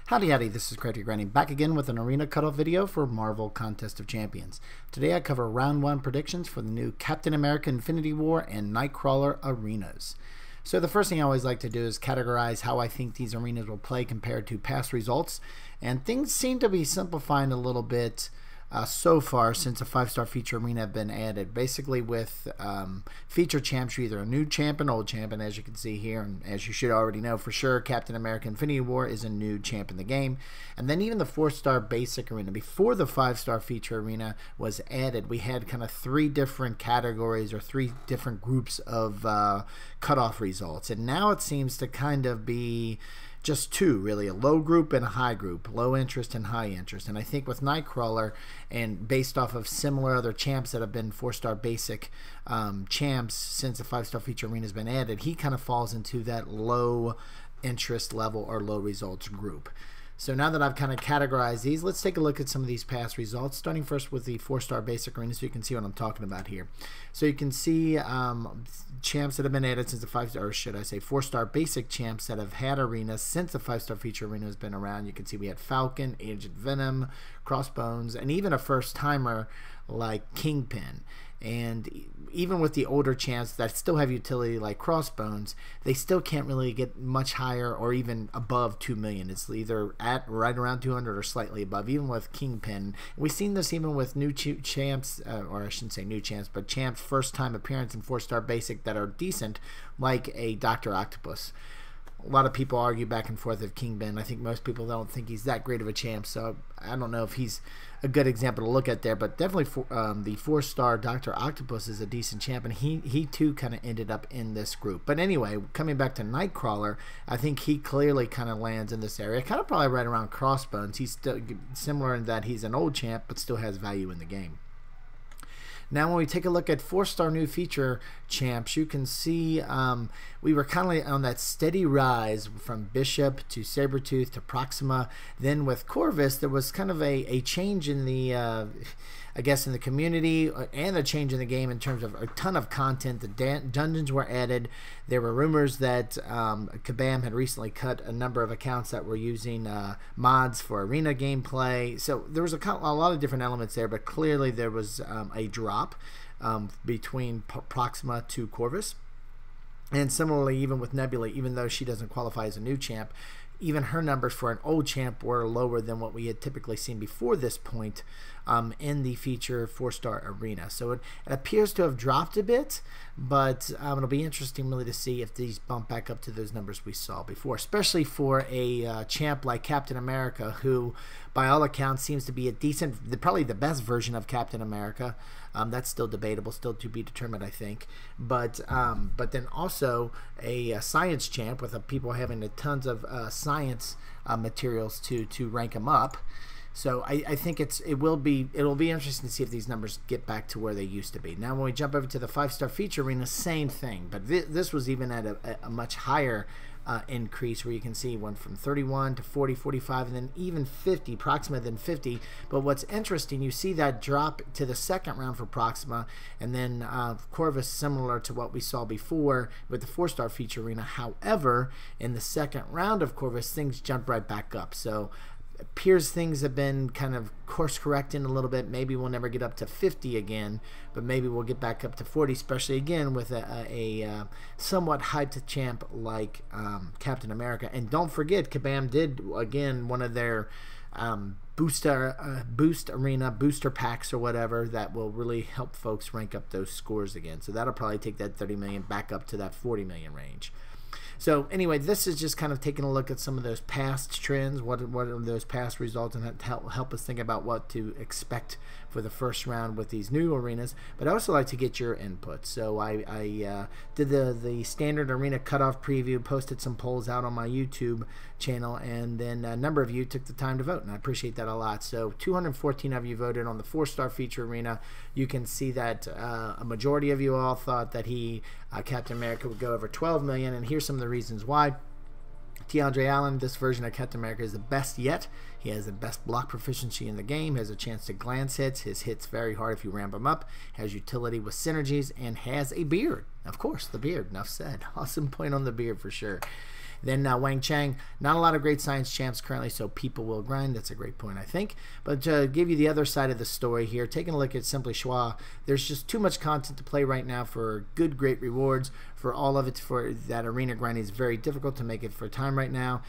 Howdy howdy, this is Crazy Granny back again with an arena cutoff video for Marvel Contest of Champions. Today I cover round 1 predictions for the new Captain America Infinity War and Nightcrawler arenas. So the first thing I always like to do is categorize how I think these arenas will play compared to past results, and things seem to be simplifying a little bit so far since a 5-star feature arena have been added. Basically with feature champs, you're either a new champ and old champ, and as you can see here, and as you should already know for sure, Captain America Infinity War is a new champ in the game. And then even the 4-star basic arena, before the 5-star feature arena was added, we had kind of 3 different categories or 3 different groups of cutoff results, and now it seems to kind of be just 2, really, a low group and a high group, low interest and high interest. And I think with Nightcrawler, and based off of similar other champs that have been 4-star basic champs since the 5-star feature arena has been added, he kind of falls into that low interest level or low results group. So now that I've kind of categorized these, let's take a look at some of these past results, starting first with the 4-star basic arena so you can see what I'm talking about here. So you can see champs that have been added since the 5-star, or should I say 4-star basic champs that have had arenas since the 5-star feature arena has been around. You can see we had Falcon, Agent Venom, Crossbones, and even a first-timer like Kingpin. And even with the older champs that still have utility like Crossbones, they still can't really get much higher or even above 2 million. It's either at right around 200 or slightly above, even with Kingpin. We've seen this even with new champs, or I shouldn't say new champs, but champs first time appearance in 4-star basic that are decent, like a Dr. Octopus. A lot of people argue back and forth of Kingpin. I think most people don't think he's that great of a champ, so I don't know if he's a good example to look at there, but definitely the 4-star Dr. Octopus is a decent champ, and he too kind of ended up in this group. But anyway, coming back to Nightcrawler, I think he clearly kind of lands in this area, kind of probably right around Crossbones. He's still similar in that he's an old champ, but still has value in the game. Now when we take a look at 4-star new feature champs, you can see we were kind of on that steady rise from Bishop to Sabretooth to Proxima. Then with Corvus, there was kind of a change in the, I guess, in the community and a change in the game in terms of a ton of content. The dungeons were added. There were rumors that Kabam had recently cut a number of accounts that were using mods for arena gameplay. So there was a lot of different elements there, but clearly there was a drop between Proxima to Corvus. And similarly, even with Nebula, even though she doesn't qualify as a new champ, even her numbers for an old champ were lower than what we had typically seen before this point in the feature 4-star arena. So it appears to have dropped a bit, but it'll be interesting really to see if these bump back up to those numbers we saw before, especially for a champ like Captain America, who by all accounts seems to be a decent, probably the best version of Captain America. That's still debatable, still to be determined, I think. But then also a science champ with people having tons of science materials to rank them up. So I think it'll be interesting to see if these numbers get back to where they used to be. Now when we jump over to the 5-star feature arena, same thing, but this was even at a much higher increase, where you can see went from 31 to 40, 45, and then even 50, Proxima then 50. But what's interesting, you see that drop to the second round for Proxima, and then Corvus, similar to what we saw before with the 4-star feature arena. However, in the second round of Corvus, things jumped right back up. So appears things have been kind of course correcting a little bit. Maybe we'll never get up to 50 again, but maybe we'll get back up to 40, especially again with a somewhat hyped champ like Captain America. And don't forget, Kabam did again one of their boost arena booster packs or whatever that will really help folks rank up those scores again. So that'll probably take that 30 million back up to that 40 million range. So anyway, this is just kind of taking a look at some of those past trends, what are those past results, and help us think about what to expect for the first round with these new arenas. But I also like to get your input. So I did the standard arena cutoff preview, posted some polls out on my YouTube channel, and then a number of you took the time to vote, and I appreciate that a lot. So 214 of you voted on the 4-star feature arena. You can see that a majority of you all thought that Captain America would go over 12 million, and here's some of the reasons why. DeAndre Allen, this version of Captain America is the best yet. He has the best block proficiency in the game, has a chance to glance hits, his hits very hard if you ramp him up, has utility with synergies, and has a beard. Of course, the beard, enough said. Awesome point on the beard for sure. Then Wang Chang, not a lot of great science champs currently, so people will grind. That's a great point, I think. But to give you the other side of the story here, taking a look at Simply Schwa, there's just too much content to play right now for good, great rewards. For all of it, for that arena grinding is very difficult to make it for time right now.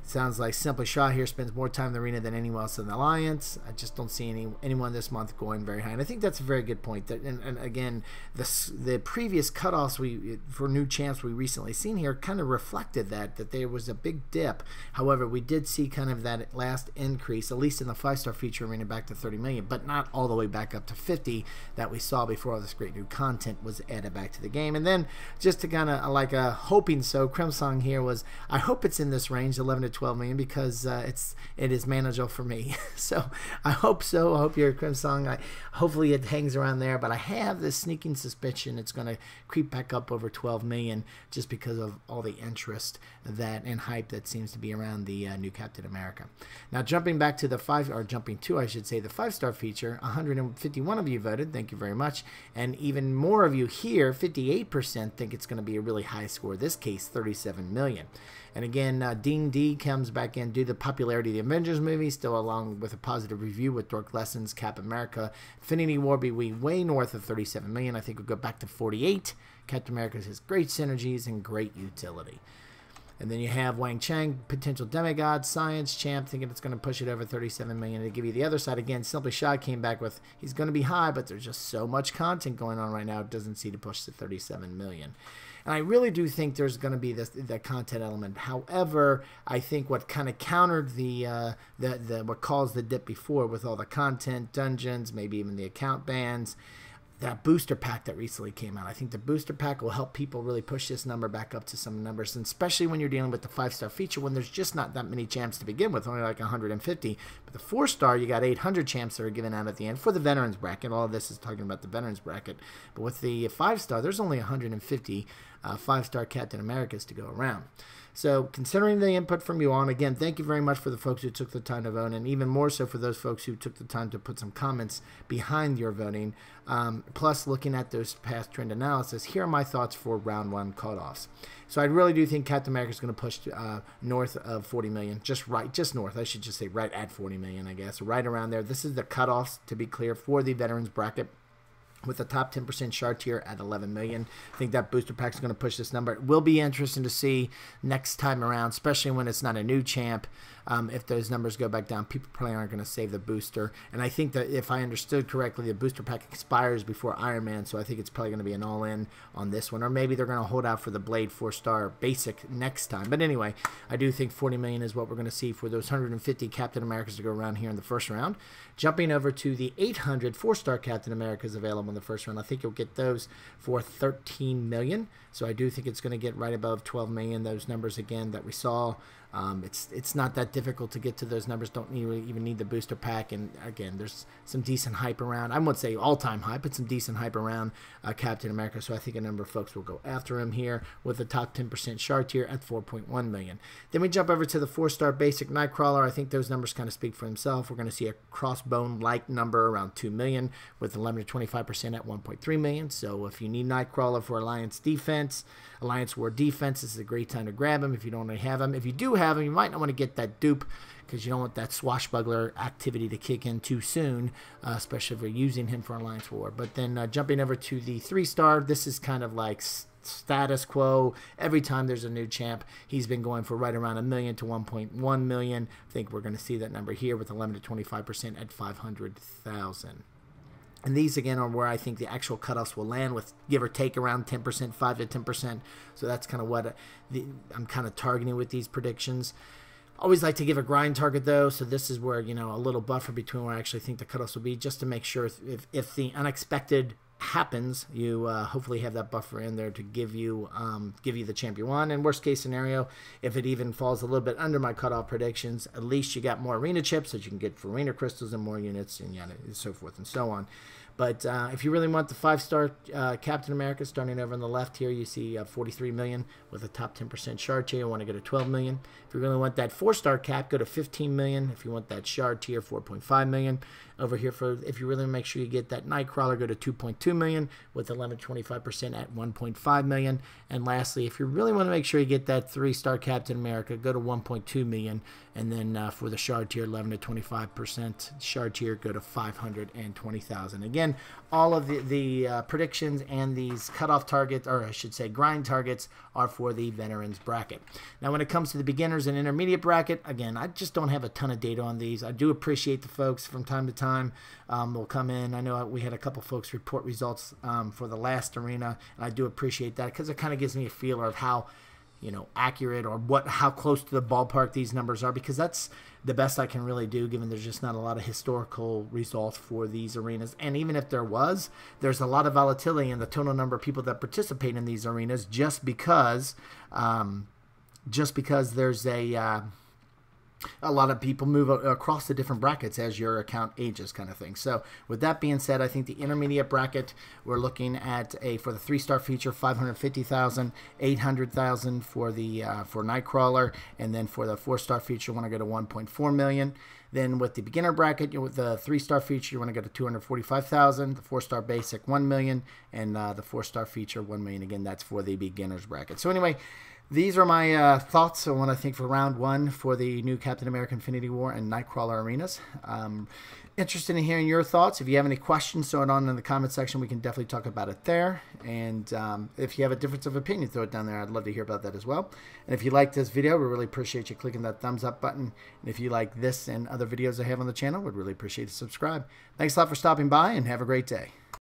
Sounds like Simply Shaw here spends more time in the arena than anyone else in the Alliance. I just don't see anyone this month going very high. And I think that's a very good point. And again, the previous cutoffs for new champs we recently seen here kind of reflected that there was a big dip. However, we did see kind of that last increase, at least in the 5-star feature arena, back to 30 million, but not all the way back up to 50 that we saw before all this great new content was added back to the game. And then just to kind of like a hoping so, Crimson here was, I hope it's in this range, 11 to 12 million, because it is manageable for me. So I hope so. I hope you're a Crimson. Hopefully it hangs around there, but I have this sneaking suspicion it's going to creep back up over 12 million just because of all the interest and hype that seems to be around the new Captain America. Now jumping back to the 5-star feature, 151 of you voted. Thank you very much. And even more of you here, 58% think it's going to be a really high score. This case, 37 million. And again, Dean D comes back in due to the popularity of the Avengers movie, still along with a positive review with Dork Lessons, Cap America. Infinity War be way north of 37 million. I think we'll go back to 48. Captain America has great synergies and great utility. And then you have Wang Chang, potential demigod, science champ, thinking it's going to push it over 37 million. To give you the other side, again, Simply Shy came back with, he's going to be high, but there's just so much content going on right now, it doesn't seem to push to 37 million. And I really do think there's going to be that content element. However, I think what kind of countered what caused the dip before with all the content, dungeons, maybe even the account bans, that booster pack that recently came out. I think the booster pack will help people really push this number back up to some numbers, and especially when you're dealing with the 5-star feature when there's just not that many champs to begin with, only like 150. But the 4-star, you got 800 champs that are given out at the end for the veterans bracket. All of this is talking about the veterans bracket. But with the 5-star, there's only 150 5-star Captain Americas to go around. So considering the input from you on, again, thank you very much for the folks who took the time to vote, and even more so for those folks who took the time to put some comments behind your voting. Plus, looking at those past trend analysis, here are my thoughts for round 1 cutoffs. So I really do think Captain America is going to push north of 40 million, just north. I should just say right at 40 million, I guess, right around there. This is the cutoffs, to be clear, for the veterans bracket, with the top 10% shard tier at 11 million. I think that booster pack is going to push this number. It will be interesting to see next time around, especially when it's not a new champ. If those numbers go back down, people probably aren't going to save the booster. And I think that if I understood correctly, the booster pack expires before Iron Man, so I think it's probably going to be an all-in on this one. Or maybe they're going to hold out for the Blade 4-star basic next time. But anyway, I do think 40 million is what we're going to see for those 150 Captain Americas to go around here in the first round. Jumping over to the 800 4-star Captain Americas available in the first round, I think you'll get those for 13 million. So I do think it's going to get right above 12 million. Those numbers again that we saw. It's not that difficult to get to those numbers. Don't even need the booster pack. And again, there's some decent hype around. I won't say all-time hype, but some decent hype around Captain America. So I think a number of folks will go after him here with the top 10% shard tier at 4.1 million. Then we jump over to the 4-star basic Nightcrawler. I think those numbers kind of speak for themselves. We're going to see a crossbone-like number around 2 million with 11 to 25% at 1.3 million. So if you need Nightcrawler for Alliance defense, Alliance War defense, this is a great time to grab him if you don't already have him. If you do have him, you might not want to get that dupe because you don't want that swashbuckler activity to kick in too soon, especially if you're using him for Alliance War. But then jumping over to the 3-star, this is kind of like status quo. Every time there's a new champ, he's been going for right around 1 million to 1.1 million. I think we're going to see that number here with 11 to 25% at 500,000. And these, again, are where I think the actual cutoffs will land with give or take around 10%, 5 to 10%. So that's kind of what I'm kind of targeting with these predictions. Always like to give a grind target, though. So this is where, you know, a little buffer between where I actually think the cutoffs will be, just to make sure if the unexpected happens, you hopefully have that buffer in there to give you the champ you want. And worst case scenario, if it even falls a little bit under my cutoff predictions, at least you got more arena chips that you can get for arena crystals and more units and so forth and so on. But if you really want the 5-star Captain America, starting over on the left here, you see $43 million with a top 10% shard tier. You want to go to $12 million. If you really want that 4-star cap, go to $15 million. If you want that shard tier, $4.5 million. Over here, if you really make sure you get that Nightcrawler, go to $2.2 million with 11.25% at $1.5 million. And lastly, if you really want to make sure you get that 3-star Captain America, go to $1.2 million. And then for the shard tier, 11 to 25% shard tier, go to $520,000. Again, all of the predictions and these cutoff targets, or I should say grind targets, are for the veterans bracket. Now, when it comes to the beginners and intermediate bracket, again, I just don't have a ton of data on these. I do appreciate the folks from time to time will come in. I know we had a couple folks report results for the last arena, and I do appreciate that because it kind of gives me a feeler of how, you know, accurate or how close to the ballpark these numbers are, because that's the best I can really do, given there's just not a lot of historical results for these arenas. And even if there was, there's a lot of volatility in the total number of people that participate in these arenas, just because there's a lot of people move across the different brackets as your account ages, kind of thing. So with that being said, I think the intermediate bracket, we're looking at for the 3-star feature, $550,000, $800,000 for the for Nightcrawler, and then for the 4-star feature, you want to go to $1.4 million. Then with the beginner bracket, with the 3-star feature, you want to go to $245,000, the 4-star basic $1 million, and the 4-star feature $1 million. Again, that's for the beginners bracket. So anyway, these are my thoughts on what I think for round 1 for the new Captain America Infinity War and Nightcrawler arenas. Interested in hearing your thoughts. If you have any questions, throw it on in the comment section. We can definitely talk about it there. And if you have a difference of opinion, throw it down there. I'd love to hear about that as well. And if you like this video, we really appreciate you clicking that thumbs up button. And if you like this and other videos I have on the channel, we'd really appreciate you subscribe. Thanks a lot for stopping by, and have a great day.